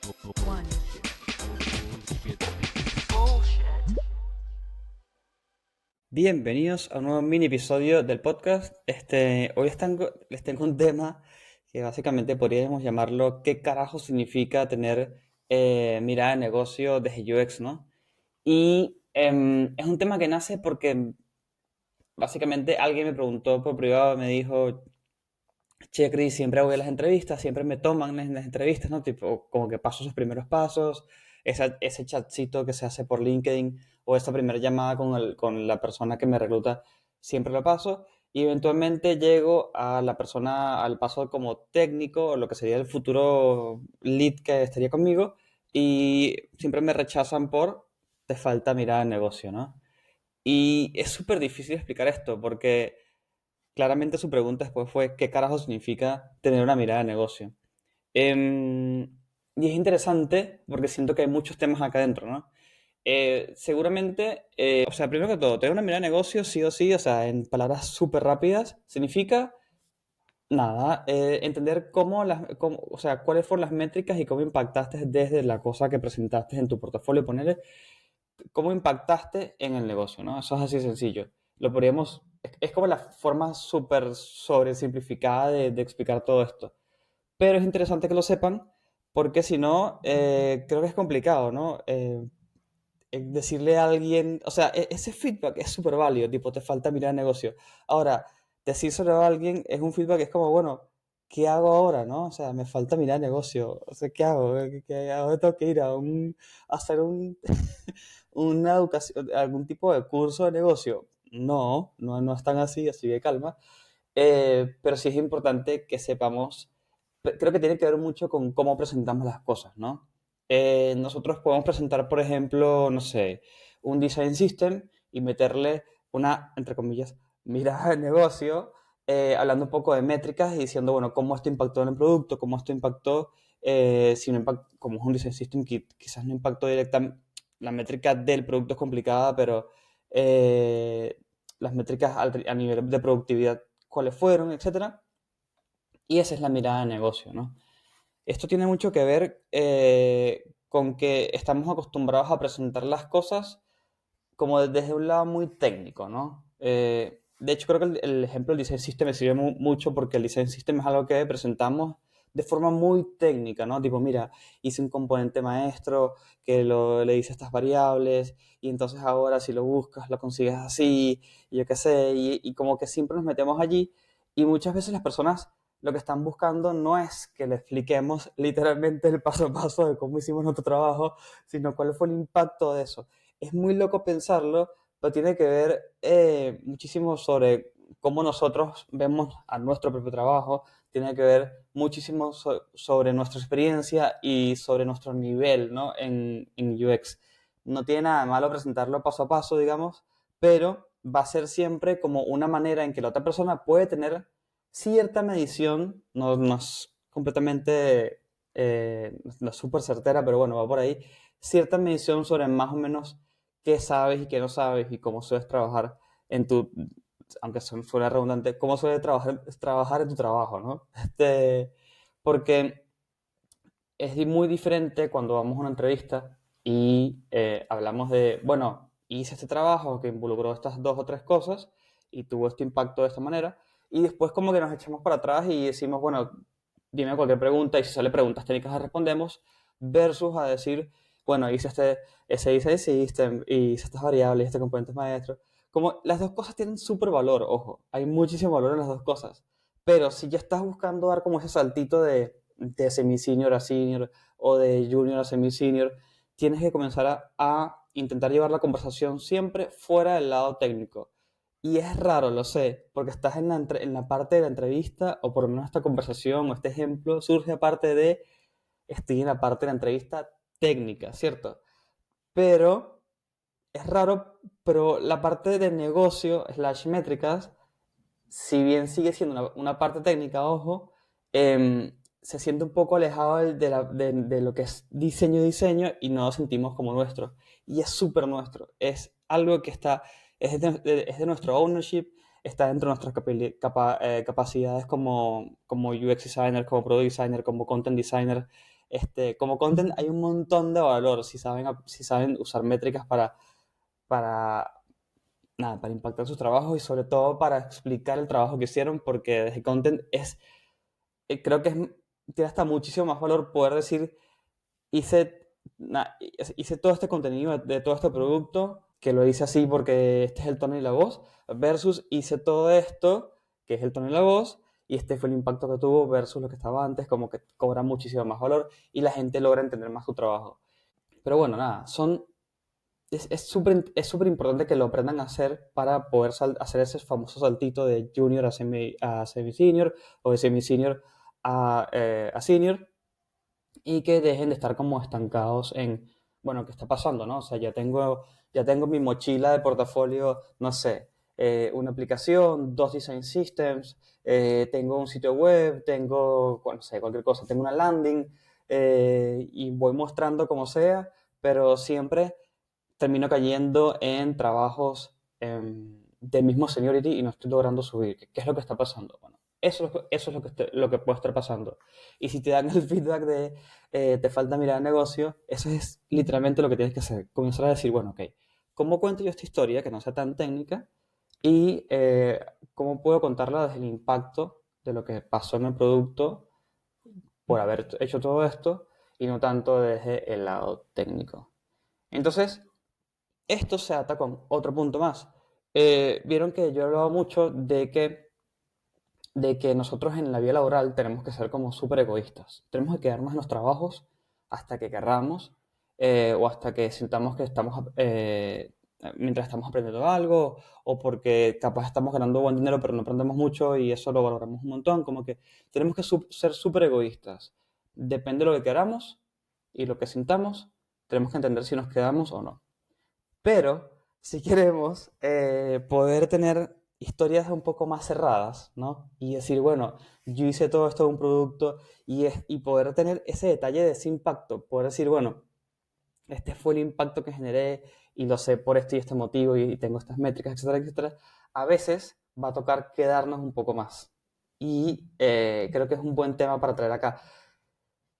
One. Bienvenidos a un nuevo mini episodio del podcast. Hoy les tengo un tema que básicamente podríamos llamarlo ¿qué carajo significa tener mirada de negocio desde UX, ¿no? Y es un tema que nace porque básicamente alguien me preguntó por privado, me dijo, che, Chris, siempre voy a las entrevistas, siempre me toman en las entrevistas, ¿no? Tipo, como que paso sus primeros pasos, ese chatcito que se hace por LinkedIn o esa primera llamada con la persona que me recluta, siempre lo paso. Y eventualmente llego a la persona, al paso como técnico, o lo que sería el futuro lead que estaría conmigo, y siempre me rechazan por te falta mirada de negocio, ¿no? Y es súper difícil explicar esto porque claramente su pregunta después fue ¿qué carajo significa tener una mirada de negocio? Em, y es interesante porque siento que hay muchos temas acá adentro, ¿no? Seguramente, o sea, primero que todo, tener una mirada de negocio, sí o sí, o sea, en palabras súper rápidas, significa nada, entender o sea, cuáles fueron las métricas y cómo impactaste desde la cosa que presentaste en tu portafolio, ponerle cómo impactaste en el negocio, ¿no? Eso es así sencillo. Lo podríamos, es como la forma súper sobresimplificada de explicar todo esto. Pero es interesante que lo sepan porque si no, creo que es complicado, ¿no? Decirle a alguien, o sea, ese feedback es súper válido, tipo, te falta mirar el negocio. Ahora, decírselo a alguien es un feedback que es como, bueno, ¿qué hago ahora, no? O sea, me falta mirar el negocio. O sea, ¿qué hago? ¿A dónde tengo que ir? A hacer una educación, algún tipo de curso de negocio? No, no es tan así, así que calma. Pero sí es importante que sepamos, creo que tiene que ver mucho con cómo presentamos las cosas, ¿no? Nosotros podemos presentar, por ejemplo, no sé, un design system y meterle una, entre comillas, mirada de negocio, hablando un poco de métricas y diciendo, bueno, cómo esto impactó en el producto, cómo esto impactó, si no como es un design system que quizás no impactó directamente, la métrica del producto es complicada, pero las métricas a nivel de productividad, cuáles fueron, etcétera. Y esa es la mirada de negocio, ¿no? Esto tiene mucho que ver con que estamos acostumbrados a presentar las cosas como desde un lado muy técnico, ¿no? De hecho, creo que el ejemplo del Design System me sirve mucho porque el Design System es algo que presentamos de forma muy técnica, ¿no? Tipo, mira, hice un componente maestro que le hice estas variables y entonces ahora si lo buscas lo consigues así, y yo qué sé, y como que siempre nos metemos allí y muchas veces las personas lo que están buscando no es que le expliquemos literalmente el paso a paso de cómo hicimos nuestro trabajo, sino cuál fue el impacto de eso. Es muy loco pensarlo, pero tiene que ver muchísimo sobre cómo nosotros vemos a nuestro propio trabajo, tiene que ver muchísimo sobre nuestra experiencia y sobre nuestro nivel, ¿no? en UX. No tiene nada de malo presentarlo paso a paso, digamos, pero va a ser siempre como una manera en que la otra persona puede tener cierta medición, no es completamente, no es súper certera, pero bueno, va por ahí, cierta medición sobre más o menos qué sabes y qué no sabes y cómo sueles trabajar en tu, aunque suene redundante, cómo sueles trabajar en tu trabajo, ¿no? Porque es muy diferente cuando vamos a una entrevista y hablamos de, bueno, hice este trabajo que involucró estas dos o tres cosas y tuvo este impacto de esta manera, y después como que nos echamos para atrás y decimos, bueno, dime cualquier pregunta y si sale preguntas técnicas las respondemos, versus a decir, bueno, hice system, y hice estas variables, este componente maestro. Como las dos cosas tienen súper valor, ojo, hay muchísimo valor en las dos cosas, pero si ya estás buscando dar como ese saltito de semi-senior a senior o de junior a semi-senior, tienes que comenzar a intentar llevar la conversación siempre fuera del lado técnico. Y es raro, lo sé, porque estás en la parte de la entrevista, o por lo menos esta conversación o este ejemplo surge aparte de, estoy en la parte de la entrevista técnica, ¿cierto? Pero es raro, pero la parte de negocio, slash métricas, si bien sigue siendo una parte técnica, ojo, se siente un poco alejado de lo que es diseño y no lo sentimos como nuestro. Y es súper nuestro. Es algo que es de nuestro ownership, está dentro de nuestras capacidades como UX designer, como product designer, como content designer. como content hay un montón de valor si saben usar métricas para, nada, para impactar sus trabajos y sobre todo para explicar el trabajo que hicieron, porque desde content creo que tiene hasta muchísimo más valor poder decir, hice, hice todo este contenido de todo este producto, que lo hice así porque este es el tono y la voz, versus hice todo esto, que es el tono y la voz, y este fue el impacto que tuvo versus lo que estaba antes, como que cobra muchísimo más valor y la gente logra entender más tu trabajo. Pero bueno, nada, es súper importante que lo aprendan a hacer para poder hacer ese famoso saltito de junior a semi-senior o de semi-senior a senior y que dejen de estar como estancados en, bueno, ¿qué está pasando, no? O sea, ya tengo mi mochila de portafolio, no sé, una aplicación, dos design systems, tengo un sitio web, tengo, bueno, no sé, cualquier cosa, tengo una landing y voy mostrando como sea, pero siempre termino cayendo en trabajos del mismo seniority y no estoy logrando subir. ¿Qué es lo que está pasando? Bueno, eso es lo que, lo que puede estar pasando. Y si te dan el feedback de te falta mirar el negocio, eso es literalmente lo que tienes que hacer. Comenzar a decir, bueno, ok, ¿cómo cuento yo esta historia que no sea tan técnica? Y cómo puedo contarla desde el impacto de lo que pasó en el producto por haber hecho todo esto y no tanto desde el lado técnico. Entonces, esto se ata con otro punto más. Vieron que yo he hablado mucho de que nosotros en la vida laboral tenemos que ser como súper egoístas. Tenemos que quedarnos en los trabajos hasta que querramos o hasta que sintamos que estamos, mientras estamos aprendiendo algo o porque capaz estamos ganando buen dinero pero no aprendemos mucho y eso lo valoramos un montón. Como que tenemos que ser súper egoístas. Depende de lo que queramos y lo que sintamos, tenemos que entender si nos quedamos o no. Pero si queremos poder tener historias un poco más cerradas, ¿no? Y decir, bueno, yo hice todo esto de un producto y poder tener ese detalle de ese impacto, poder decir, bueno, este fue el impacto que generé y lo sé por este y este motivo y tengo estas métricas, etcétera, etcétera, a veces va a tocar quedarnos un poco más. Y creo que es un buen tema para traer acá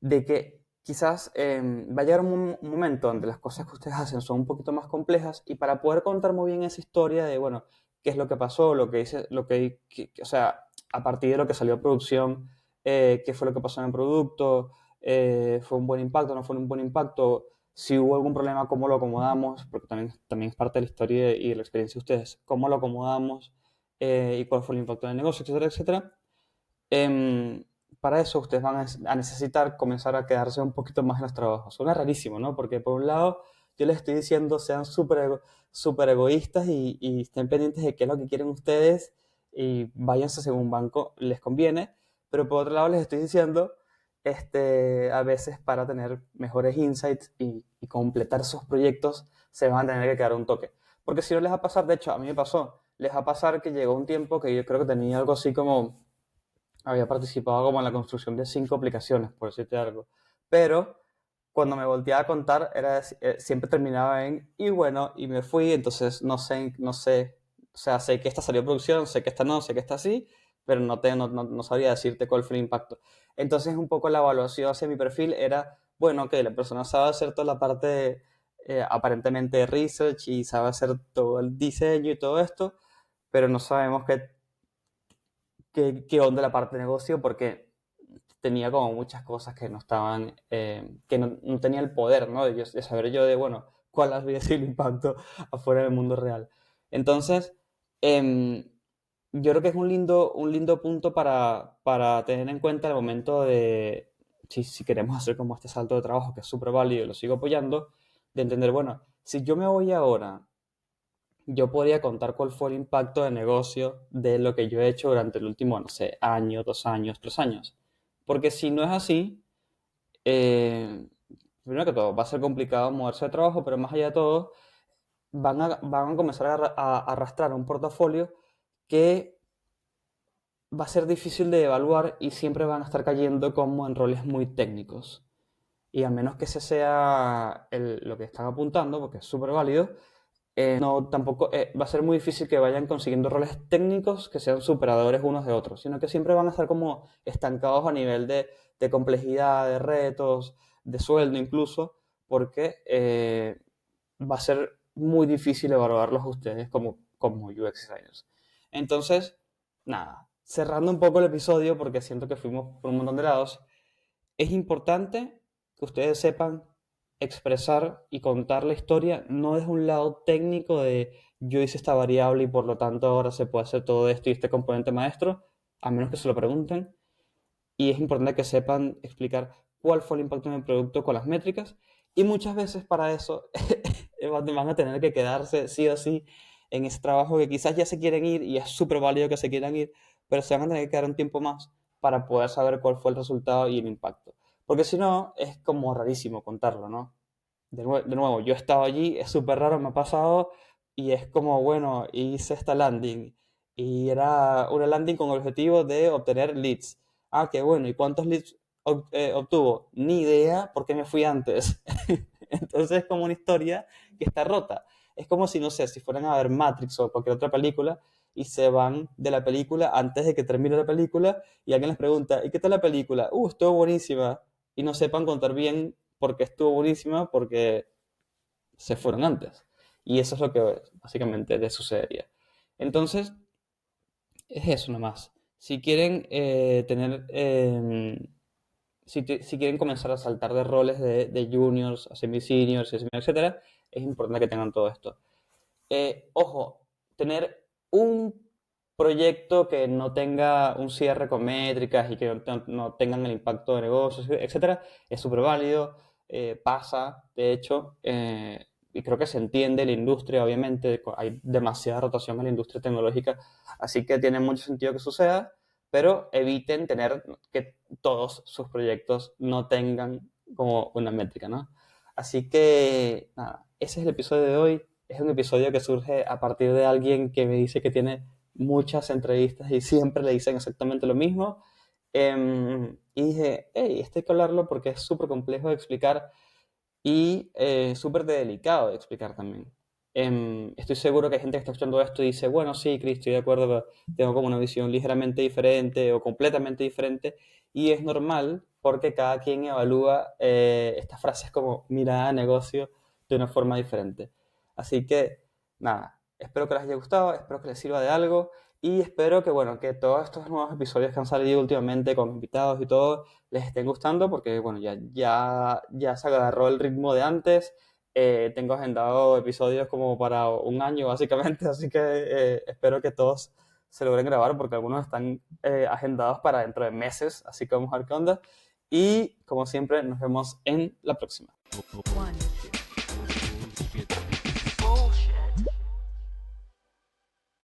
de que quizás va a llegar un momento donde las cosas que ustedes hacen son un poquito más complejas y para poder contar muy bien esa historia de, bueno, qué es lo que pasó, lo que hice, o sea, a partir de lo que salió a producción, qué fue lo que pasó en el producto, fue un buen impacto, no fue un buen impacto, si hubo algún problema, cómo lo acomodamos, porque también es parte de la historia y de la experiencia de ustedes, cómo lo acomodamos y cuál fue el impacto en el negocio, etcétera, etcétera. Em, para eso ustedes van a necesitar comenzar a quedarse un poquito más en los trabajos. Suena rarísimo, ¿no? Porque por un lado yo les estoy diciendo sean súper egoístas y estén pendientes de qué es lo que quieren ustedes y váyanse según banco les conviene, pero por otro lado les estoy diciendo a veces para tener mejores insights y completar esos proyectos se van a tener que quedar un toque. Porque si no les va a pasar, de hecho a mí me pasó, les va a pasar que llegó un tiempo que yo creo que tenía algo así como había participado como en la construcción de 5 aplicaciones, por decirte algo. Pero cuando me volteaba a contar, siempre terminaba en, y bueno, y me fui, entonces no sé, o sea, sé que esta salió a producción, sé que esta no, sé que esta sí, pero no sabría decirte cuál fue el impacto. Entonces, un poco la evaluación hacia mi perfil era, bueno, que la persona sabe hacer toda la parte aparentemente de research y sabe hacer todo el diseño y todo esto, pero no sabemos qué onda la parte de negocio porque tenía como muchas cosas que no estaban, que no tenía el poder, ¿no? De saber yo de, bueno, cuál habría sido el impacto afuera del mundo real. Entonces, em, yo creo que es un lindo punto para tener en cuenta el momento de, si queremos hacer como este salto de trabajo, que es súper válido y lo sigo apoyando, de entender, bueno, si yo me voy ahora yo podría contar cuál fue el impacto de negocio de lo que yo he hecho durante el último, no sé, año, 2 años, 3 años. Porque si no es así, eh, primero que todo, va a ser complicado moverse de trabajo, pero más allá de todo, van a comenzar a arrastrar un portafolio que va a ser difícil de evaluar y siempre van a estar cayendo como en roles muy técnicos. Y a menos que ese sea lo que están apuntando, porque es súper válido, no tampoco va a ser muy difícil que vayan consiguiendo roles técnicos que sean superadores unos de otros, sino que siempre van a estar como estancados a nivel de complejidad, de retos, de sueldo incluso, porque va a ser muy difícil evaluarlos a ustedes como UX designers. Entonces, nada, cerrando un poco el episodio, porque siento que fuimos por un montón de lados, es importante que ustedes sepan expresar y contar la historia, no desde un lado técnico de yo hice esta variable y por lo tanto ahora se puede hacer todo esto y este componente maestro, a menos que se lo pregunten. Y es importante que sepan explicar cuál fue el impacto en el producto con las métricas. Y muchas veces para eso van a tener que quedarse sí o sí en ese trabajo que quizás ya se quieren ir y es súper válido que se quieran ir, pero se van a tener que quedar un tiempo más para poder saber cuál fue el resultado y el impacto. Porque si no, es como rarísimo contarlo, ¿no? De nuevo, yo he estado allí, es súper raro, me ha pasado y es como, bueno, hice esta landing y era una landing con el objetivo de obtener leads. Ah, qué bueno, ¿y cuántos leads obtuvo? Ni idea porque me fui antes. Entonces es como una historia que está rota. Es como si, no sé, si fueran a ver Matrix o cualquier otra película y se van de la película antes de que termine la película y alguien les pregunta, ¿y qué tal la película? Estuvo buenísima. Y no sepan contar bien porque estuvo buenísima, porque se fueron antes. Y eso es lo que básicamente les sucedería. Entonces, es eso nomás. Si quieren tener, si quieren comenzar a saltar de roles de juniors a semi-seniors, etcétera, es importante que tengan todo esto. Ojo, tener un proyecto que no tenga un cierre con métricas y que no tengan el impacto de negocios, etcétera, es súper válido, pasa, de hecho, y creo que se entiende la industria, obviamente, hay demasiada rotación en la industria tecnológica, así que tiene mucho sentido que suceda, pero eviten tener que todos sus proyectos no tengan como una métrica, ¿no? Así que, nada, ese es el episodio de hoy. Es un episodio que surge a partir de alguien que me dice que tiene muchas entrevistas y siempre le dicen exactamente lo mismo. Y dije, hey, esto hay que hablarlo porque es súper complejo de explicar y súper delicado de explicar también. Estoy seguro que hay gente que está escuchando esto y dice, bueno, sí, Chris, estoy de acuerdo, pero tengo como una visión ligeramente diferente o completamente diferente. Y es normal porque cada quien evalúa estas frases como mirada a negocio de una forma diferente. Así que, nada, espero que les haya gustado, espero que les sirva de algo y espero que, bueno, que todos estos nuevos episodios que han salido últimamente con invitados y todo les estén gustando porque, bueno, ya se agarró el ritmo de antes. Tengo agendado episodios como para un año, básicamente, así que espero que todos se logren grabar porque algunos están agendados para dentro de meses, así que vamos a ver qué onda. Y, como siempre, nos vemos en la próxima.